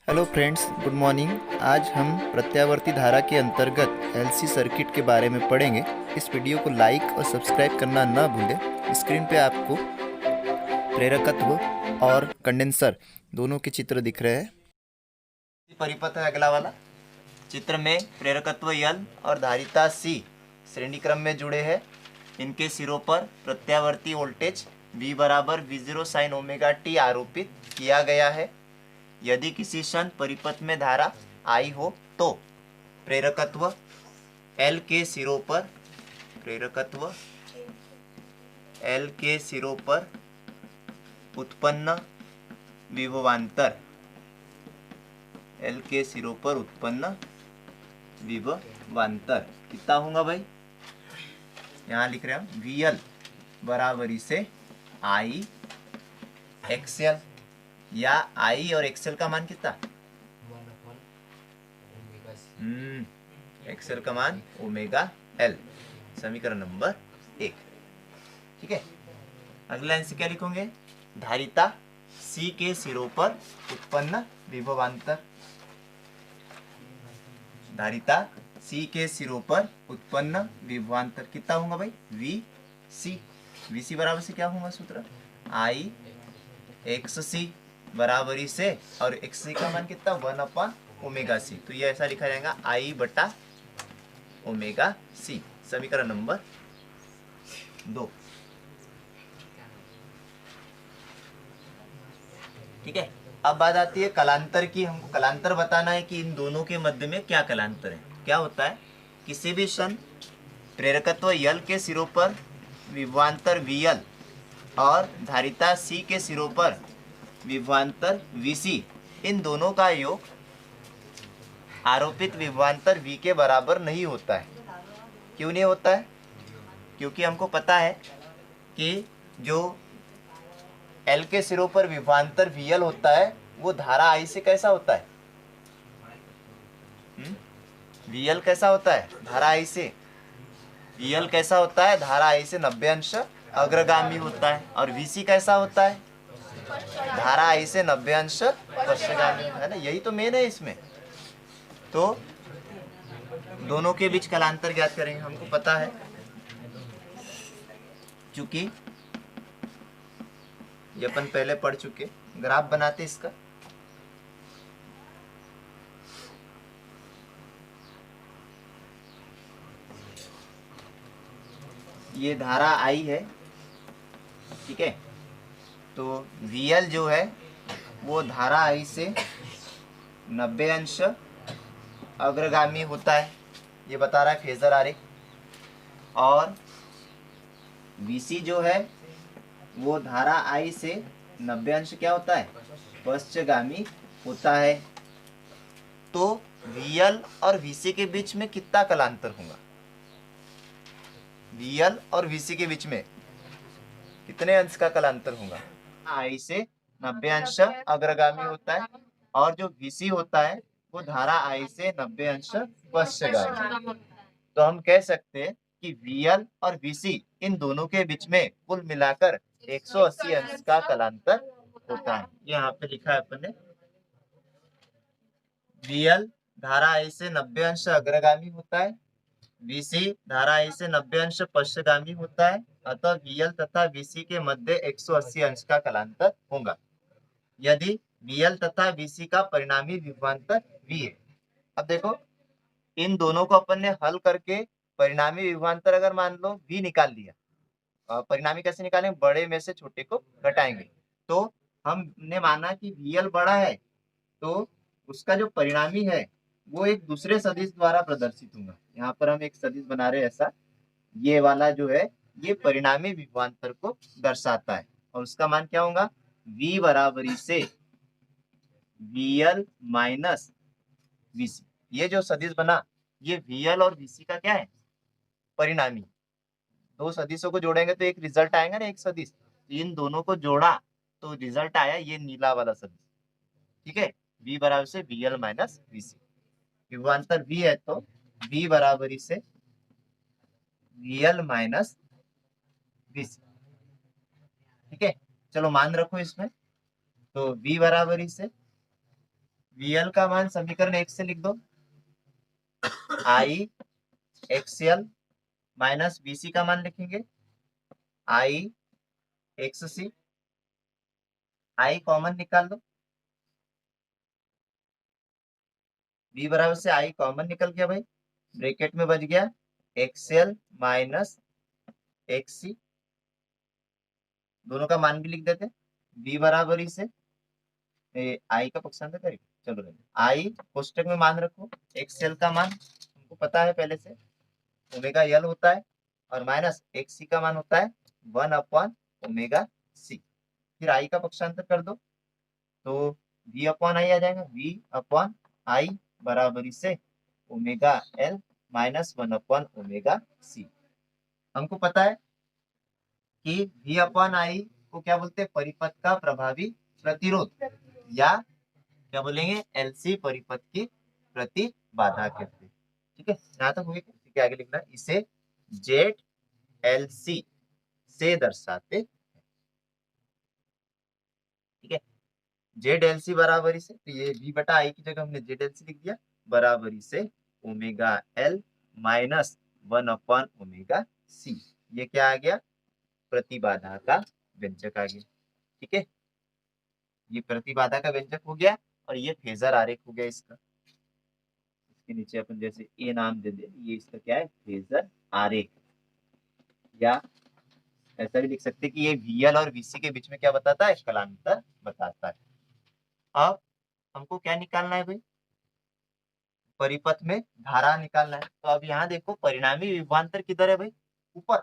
Hello friends, good morning. आज हम प्रत्यावर्ती धारा के अंतर्गत एलसी सर्किट के बारे में पढ़ेंगे। इस वीडियो को लाइक और सब्सक्राइब करना न भूलें। स्क्रीन पे आपको प्रेरकत्व और कंडेंसर दोनों के चित्र दिख रहे हैं। परिपथ है अगला वाला। चित्र में प्रेरकत्व L और धारिता C श्रेणी क्रम में जुड़े हैं। इनके सिरों पर प्रत्यावर्ती वोल्टेज V बराबर V0 साइन ओमेगा t आरोपित किया गया है। यदि किसी क्षण परिपथ में धारा I हो तो प्रेरकत्व L के सिरों पर उत्पन्न विभवांतर कितना होगा भाई? यहाँ लिख रहे हैं हम VL बराबरी से I XL, या I और XL का मान कितना? XL का मान ओमेगा L, समीकरण नंबर 1। ठीक है, अगला लाइन से क्या लिखोगे? धारिता C के सिरों पर उत्पन्न विभवांतर। धारिता C के सिरों पर उत्पन्न विभवांतर कितना होगा भाई? VC बराबर से क्या होगा सूत्र? I XC बराबरी से, और XC का मान कितना? 1/ओमेगा C। तो ये ऐसा लिखा जाएगा I बटा ओमेगा C, समीकरण नंबर 2। ठीक है, अब बात आती है कलांतर की। हमको कलांतर बताना है कि इन दोनों के मध्य में क्या कलांतर है। क्या होता है? किसी भी क्षण प्रेरकत्व L के सिरों पर विभवांतर VL और धारिता C के सिरों पर विभवांतर VC, इन दोनों का योग आरोपित विभवांतर V के बराबर नहीं होता है। क्यों नहीं होता है? क्योंकि हमको पता है कि जो L के सिरों पर विभवांतर VL होता है वो धारा I से कैसा होता है? VL कैसा होता है धारा I से? VL कैसा होता है? धारा I से 90 अंश अग्रगामी होता है। और VC कैसा होता है? धारा I से 90 अंश पश्चगामी है ना। यही तो मेन है इसमें। तो दोनों के बीच कलांतर ज्ञात करेंगे। हमको पता है, चूंकि ये अपन पहले पढ़ चुके। ग्राफ बनाते इसका। ये धारा I है, ठीक है। तो VL जो है वो धारा I से 90 अंश अग्रगामी होता है, ये बता रहा है फेजर आरेख। और VC जो है वो धारा I से 90 अंश क्या होता है? पश्चगामी होता है। तो VL और VC के बीच में कितना कलांतर होगा? VL और VC के बीच में कितने अंश का कलांतर होगा? I से 90 अंश अग्रगामी होता है, और जो VC होता है वो धारा I से 90 अंश पश्चगामी। तो हम कह सकते हैं कि VL और VC इन दोनों के बीच में कुल मिलाकर 180 अंश का कलांतर होता है। यहाँ पे लिखा है अपन ने, VL धारा I से 90 अंश अग्रगामी होता है, VC धारा I से 90 अंश पश्चगामी होता है। अतः VL तथा VC के मध्य 180 अंश का कलांतर होगा यदि VL तथा VC का परिणामी विभवांतर V है। अब देखो, इन दोनों को अपन ने हल करके परिणामी विभवांतर अगर मान लो V निकाल लिया। परिणामी कैसे निकालेंगे? बड़े में से छोटे को घटाएंगे। तो हमने माना कि VL बड़ा है, तो उसका जो परिणामी है वो एक दूसरे सदिश द्वारा प्रदर्शित होगा। यहाँ पर हम एक सदिश बना रहे हैं ऐसा। ये वाला जो है ये परिणामी विभवांतर को दर्शाता है, और उसका मान क्या होगा? V बराबरी से VL माइनस VC। ये जो सदिश बना ये VL और VC का क्या है? परिणामी। दो सदिशों को जोड़ेंगे तो एक रिजल्ट आएगा ना, एक सदिश। इन दोनों को जोड़ा तो रिजल्ट आया ये नीला वाला सदिश। ठीक है, V बराबर से VL माइनस VC। विभवांतर V है तो V बराबरी से VL माइनस VC। ठीक है, चलो मान रखो इसमें। तो V बराबरी से VL का मान समीकरण 1 से लिख दो, I XL माइनस BC का मान लिखेंगे I XC, I कॉमन निकाल दो, B बराबर से I कॉमन निकल गया भाई, ब्रैकेट में बच गया XL माइनस XC, दोनों का मान भी लिख देते, B बराबर ही से आई का पक्षांतर करेंगे, चलो आई कोष्टक में मान रखो, XL का मान हमको पता है पहले से, ओमेगा L होता है, और माइनस XC का मान होता है 1/ओमेगा C, फिर आई का पक्षांतर कर दो तो V/I आ जाएगा, V/I बराबरी से ओमेगा L माइनस 1/ओमेगा C। हमको पता है कि V/I को क्या बोलते हैं, परिपथ का प्रभावी प्रतिरोध, या क्या बोलेंगे, LC परिपथ की प्रतिबाधा कहते हैं। ठीक है, यहाँ तक हुई, ठीक है, आगे लिखना, इसे ZLC से दर्शाते, ठीक है, ZLC बराबरी से, तो ये V/I की जगह हमने ZLC लिख दिया, बराबरी से ओमेगा L माइनस 1/ओमेगा C, ये क्या आ गया, प्रतिबाधा का व्यंजक आ गया। ठीक है, ये प्रतिबाधा का व्यंजक हो गया, और ये फेजर आरेख हो गया इसका, इसके नीचे अपन जैसे ए नाम दे दे, ये इसका क्या है, फेजर आरेख, या ऐसा भी लिख सकते हैं कि ये VL और VC के बीच में क्या बताता है, कलांतर बताता है। अब हमको क्या निकालना है भाई, परिपथ में धारा निकालना है, तो अब यहाँ देखो परिणामी विभवांतर किधर है भाई, ऊपर,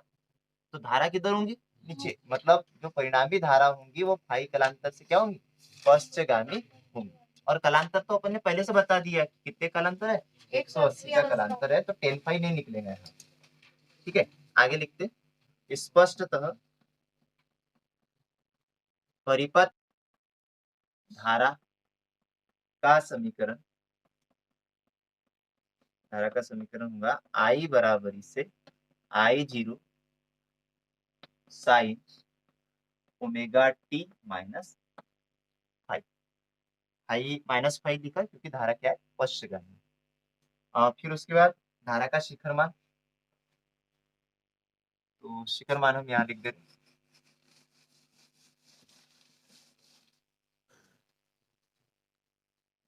तो धारा किधर होंगी, नीचे, मतलब जो परिणामी धारा होंगी वो फाई कलांतर से क्या होंगी, पश्चगामी होंगी, और कलांतर तो अपन ने पहले से बता दिया है, कितने कलांतर है, 180 का कलांतर है, तो 10 फाई नहीं निकलेगा यहाँ। ठीक है, आगे लिखते, स्पष्टतः परिपथ धारा का समीकरण, धारा का समीकरण होगा I बराबरी से I0 sine omega T minus five, five minus five लिखा क्योंकि धारा क्या है, पश्चगामी। फिर उसके बाद धारा का शिखर मान, तो शिखर मान हम यहाँ लिख देते,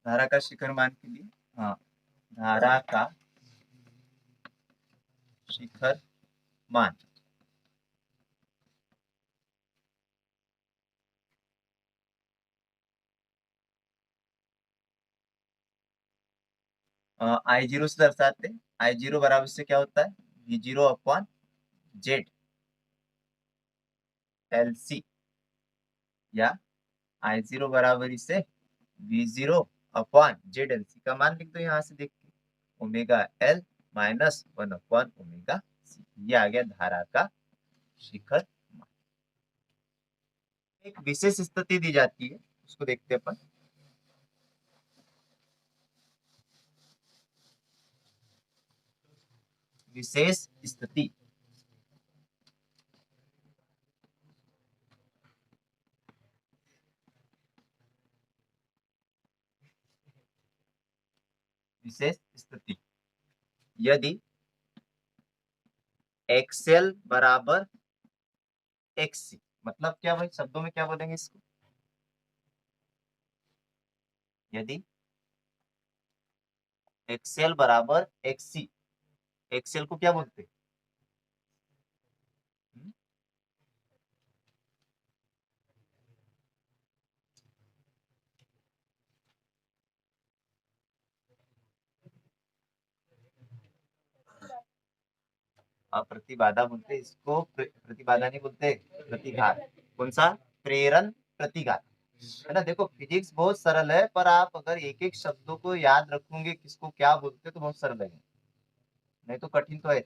धारा का शिखर मान के लिए, हाँ, धारा का शिखर मान I0 से दर्शाते, I0 बराबर से क्या होता है, V0/ZLC, या I0 बराबरी से V0/ZLC का मान लिख दो यहाँ से देख के, ओमेगा L माइनस 1/ओमेगा C, ये आ गया धारा का शिखर मान। एक विशेष स्थिति दी जाती है, उसको देखते हैं अपन, विशेष स्थिति, विशेष स्थिति, यदि XL बराबर XC, मतलब क्या भाई, शब्दों में क्या बोलेंगे इसको, यदि XL बराबर XC, XL को क्या बोलते हैं, हम्म? प्रतिबाधा बोलते हैं इसको, प्रतिबाधा नहीं बोलते, प्रतिघात, कौन सा, प्रेरण प्रतिघात, है ना। देखो फिजिक्स बहुत सरल है, पर आप अगर एक एक शब्दों को याद रखोगे किसको क्या बोलते हैं तो बहुत सरल है, नहीं तो कठिन तो है।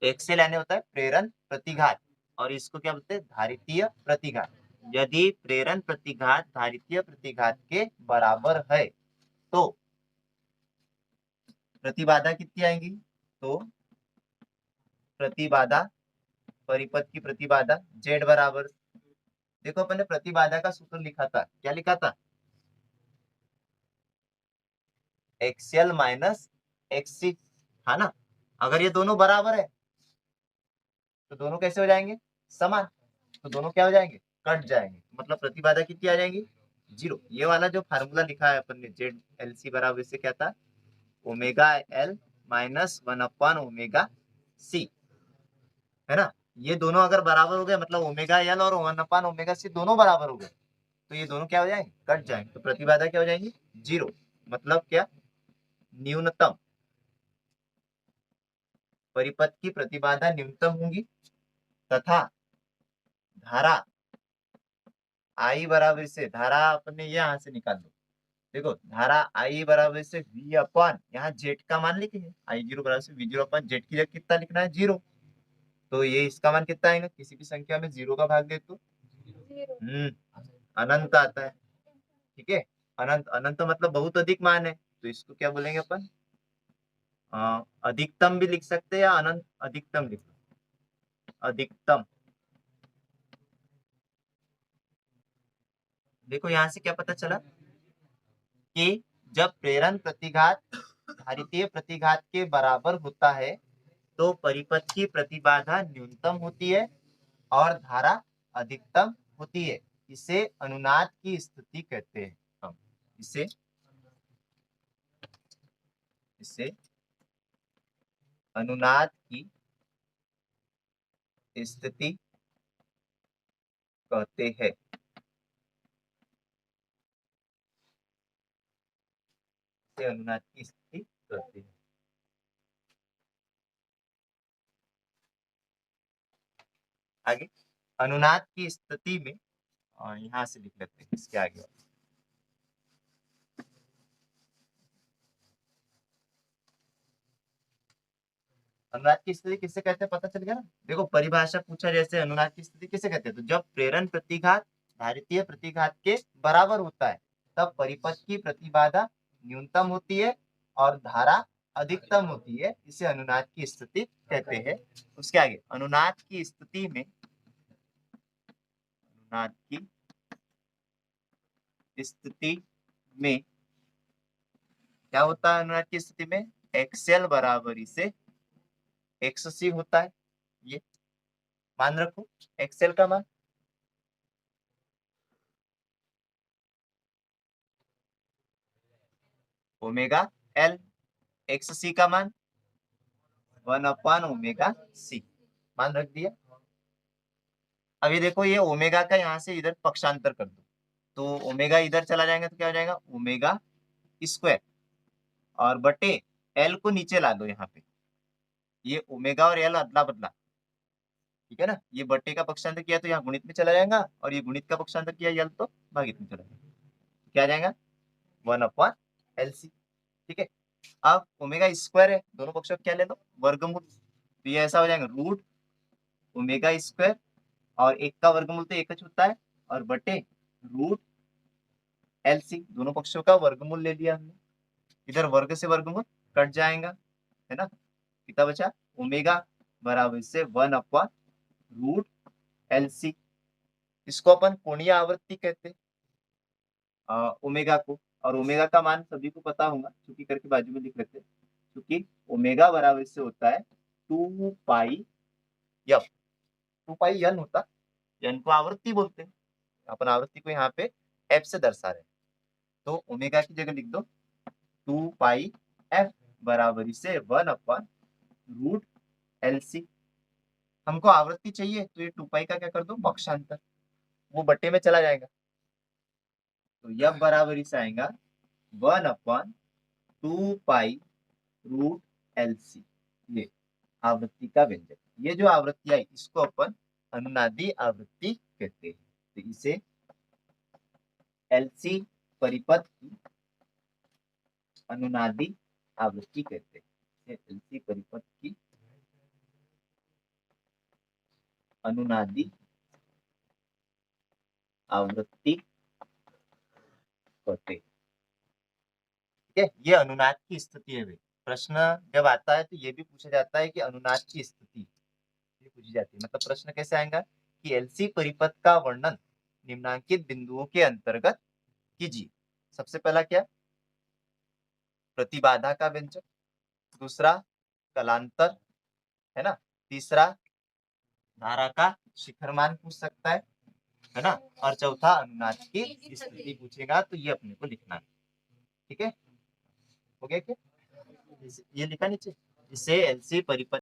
एक्सेल यानी होता है प्रेरण प्रतिघात, और इसको क्या बोलते हैं, धारितीय प्रतिघात। यदि प्रेरण प्रतिघात धारितीय प्रतिघात के बराबर है तो प्रतिबाधा कितनी आएगी, तो प्रतिबाधा, परिपथ की प्रतिबाधा जेड बराबर, देखो अपन ने प्रतिबाधा का सूत्र लिखा था, क्या लिखा था, एक्सएल माइनस एक्ससी, है ना। अगर ये दोनों बराबर है तो दोनों कैसे हो जाएंगे, समान। तो दोनों क्या हो जाएंगे, कट जाएंगे। मतलब प्रतिबाधा कितनी आ जाएगी, 0। ये वाला जो फार्मूला लिखा है अपन ने, जेड एल सी बराबर से क्या था, omega L minus 1 omega C, है ना। ये दोनों अगर बराबर हो गए, मतलब ओमेगा एल और 1 ओमेगा सी दोनों बराबर हो गए, तो ये दोनों क्या हो जाएंगे, कट जाएंगे। तो प्रतिबाधा क्या हो जाएंगी, 0। मतलब क्या, न्यूनतम परिपथ की प्रतिबाधा न्यूनतम होगी, तथा धारा आई बराबर से, धारा अपने यहाँ से निकाल दो। देखो धारा आई बराबर से वी अपॉन, यहाँ जेड का मान लिखेंगे, आई जीरो बराबर से वी जीरो अपॉन जेड की जगह कितना लिखना है, 0। तो ये इसका मान कितना आएगा, किसी भी संख्या में 0 का भाग दे तो अनंत आता है। ठीक है, अनंत, अनंत मतलब बहुत अधिक मान है, तो इसको क्या बोलेंगे अपन, अधिकतम भी लिख सकते हैं, या अनंत अधिकतम लिख लो, अधिकतम। देखो यहाँ से क्या पता चला कि जब प्रेरण प्रतिघात भारितीय प्रतिघात के बराबर होता है तो परिपथ की प्रतिबाधा न्यूनतम होती है और धारा अधिकतम होती है। इसे अनुनाद की स्थिति कहते हैं हम। इसे इसे अनुनाद की स्थिति कहते हैं। इसे अनुनाद की स्थिति कहते हैं। आगे अनुनाद की स्थिति में यहाँ से लिख लेते हैं इसके आगे। अनुनाद की स्थिति किसे कहते हैं पता चल गया ना। देखो परिभाषा पूछा, जैसे अनुनाद की स्थिति किसे कहते हैं, तो जब प्रेरण प्रतिघात भारितीय प्रतिघात के बराबर होता है तब परिपथ की प्रतिबाधा न्यूनतम होती है और धारा अधिकतम होती है, इसे अनुनाद की स्थिति कहते हैं। उसके आगे अनुनाद की स्थिति में, अनुनाद की स्थिति में क्या होता है, अनुनाद की स्थिति में एक्सएल बराबरी से एक्ससी होता है। ये मान रखो, एक्सएल का मान ओमेगा एल, एक्स सी का मान 1/ओमेगा सी, मान रख दिया। अभी देखो ये ओमेगा का यहाँ से इधर पक्षांतर कर दो, तो ओमेगा इधर चला जाएगा तो क्या हो जाएगा, ओमेगा स्क्वायर, और बटे एल को नीचे ला दो यहाँ पे, ये ओमेगा और एल अदला बदला, ठीक है ना। ये बटे का पक्षांतर किया तो यहाँ गुणित में चला जाएगा, और ये गुणित का पक्षांतर किया एल तो भागित में चला जाएगा। क्या आ जाएगा, 1/LC। ठीक है, अब ओमेगा स्क्वायर है, दोनों पक्षों क्या ले लो, वर्गमूल, तो ये ऐसा हो जाएगा रूट ओमेगा स्क्वायर, और एक का वर्गमूल तो एक होता है, और बटे रूट एलसी, दोनों पक्षों का वर्गमूल ले लिया हमने। इधर वर्ग से वर्गमूल कट जाएगा, है ना। कितना बचा, ओमेगा बराबर से 1/रूट एलसी। इसको अपन कोणीय आवृत्ति कहते हैं ओमेगा को, और ओमेगा का मान सभी को पता होगा, चूंकि करके बाजू में लिख लेते हैं, क्योंकि ओमेगा बराबर से होता है 2 पाई एफ, 2 पाई एन होता है, एन को आवृत्ति बोलते हैं, अपन आवृत्ति को यहाँ पे एफ से दर्शा रहे हैं। तो ओमेगा की जगह लिख दो 2 पाई एफ बराबरी से 1/रूट एलसी। हमको आवृत्ति चाहिए तो ये 2 पाई का क्या कर दो, पक्षांतर, वो बट्टे में चला जाएगा, तो यह बराबरी से आएगा 1/2 पाई रूट एलसी। ये आवृत्ति का व्यंजक, ये जो आवृत्ति आई इसको अपन अनुनादी आवृत्ति कहते हैं। तो इसे एलसी परिपथ की अनुनादी आवृत्ति कहते हैं। एलसी परिपथ की अनुनादी आवृत्ति कहते हैं। ठीक है, ये अनुनाद की स्थिति है भाई। प्रश्न जब आता है तो ये भी पूछा जाता है कि अनुनाद की स्थिति ये पूछी जाती है, मतलब प्रश्न कैसे आएगा कि एलसी परिपथ का वर्णन निम्नांकित बिंदुओं के अंतर्गत कीजिए। सबसे पहला क्या, प्रतिबाधा का व्यंजक, दूसरा कलांतर, है ना, तीसरा धारा का शिखर मान पूछ सकता है ना, और चौथा अनुनाद की स्थिति पूछेगा, तो ये अपने को लिखना है। ठीक है, हो गया क्या? ये लिखा नीचे, इसे एलसी परिपथ